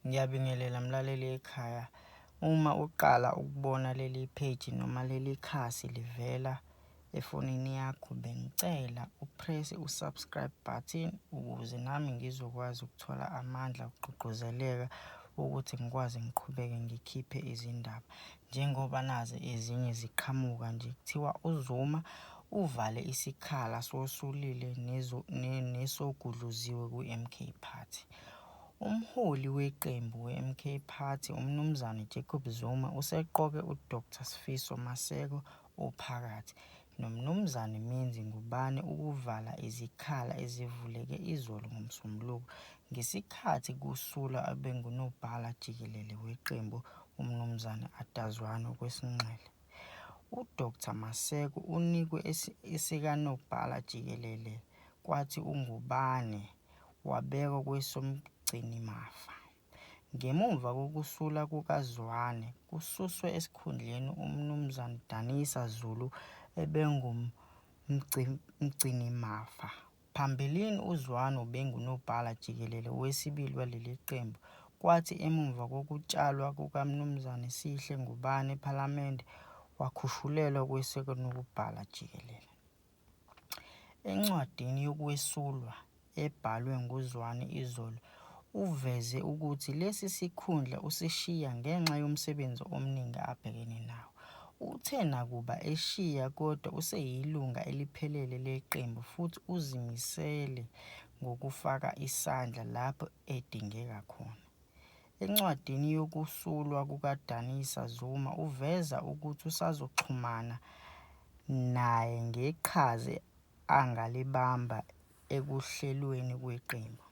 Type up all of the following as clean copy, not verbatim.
Ngiyabingelela mlaleli ekhaya. Uma uqala ukubona leli page noma leli khasi livela efonini yakho, bengicela upress u-subscribe button ukuze nami ngizokwazi ukuthola amandla okugqugquzeleka ukuthi ngikwazi ngiqhubeke ngikhiphe izindaba. Njengoba nazi ezinye ziqhamuka nje kuthiwa uZuma uvale isikhala sosulile nesogudluziwe ku-MK Party. Umholi weqembu we-MK Party umnumzane Jacob Zuma useqoke uDr Sifiso Maseko ophakathi nomnumzane Menzi Ngubane ukuvala izikhala ezivuleke izolo ngoMsombuluko ngesikhathi kusulwa abengunobhala jikelele weqembu umnumzane Atazwana Kwesinxele. UDr Maseko unikwe isikanobhala jikelele kwathi uNgubane wabekwa kwesomgcinimafa. Ngemuva kokusula kukaZwane kususwe esikhundleni umnumzane Danisa Zulu ebengumgcinimafa. Phambilini uZwane ubengunobhala jikelele wesibili waleli qembu, kwathi emuva kokutshalwa kukamnumzane Sihle Ngubane ePhalamende wakhushulelwa kwesekanobhala jikelele. Encwadini yokwesulwa ebhalwe nguZwane izolo uveze ukuthi lesi sikhundla usishiya ngenxa yomsebenzi omningi abhekene nawo. Uthe nakuba eshiya kodwa useyilunga eliphelele leqembu futhi uzimisele ngokufaka isandla lapho edingeka khona. Encwadini yokusulwa kukaDanisa Zuma uveza ukuthi usazoxhumana naye ngeqhaza angalibamba ekuhlelweni kweqembu.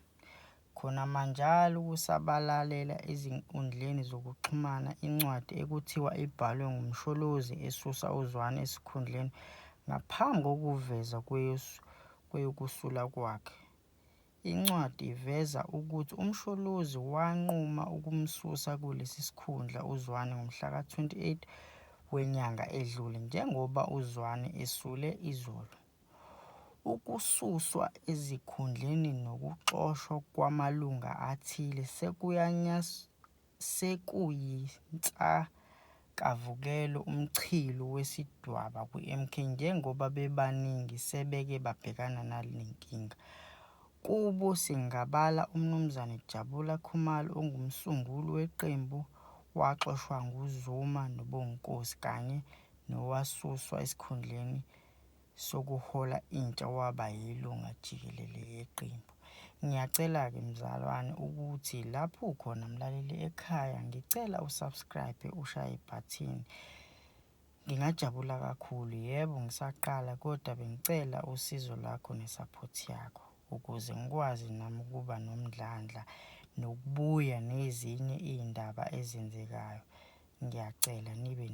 Khona manjalo kusabalalela ezinkundleni zokuxhumana incwadi ekuthiwa ibhalwe ngumsholozi esusa uZwane esikhundleni ngaphambi kokuveza kweyokusula kwakhe. Incwadi iveza ukuthi umsholozi wanquma ukumsusa kulesi sikhundla uZwane ngomhlaka 28 wenyanga edlule njengoba uZwane esule izolo. Ukususwa ezikhundleni nokuxoshwa kwamalunga athile sekuyinsakavukelo umchilo wesidwaba kwi-MK njengoba bebaningi sebeke babhekana nalenkinga. Kubo singabala umnumzane Jabula Khumalo ongumsunguli weqembu waxoshwa nguZuma noBonginkosi kanye nowasuswa esikhundleni sokuhola intsha waba yilunga jikelele yeqembu. Ngiyacela-ke mzalwane ukuthi lapho ukhona mlaleli ekhaya ngicela usubscribe ushaye ibhathini. Ngingajabula kakhulu. Yebo ngisaqala kodwa bengicela usizo lwakho nesupport yakho ukuze ngikwazi nami ukuba nomdlandla nokubuya nezinye izindaba ezenzekayo. Ngiyacela nibe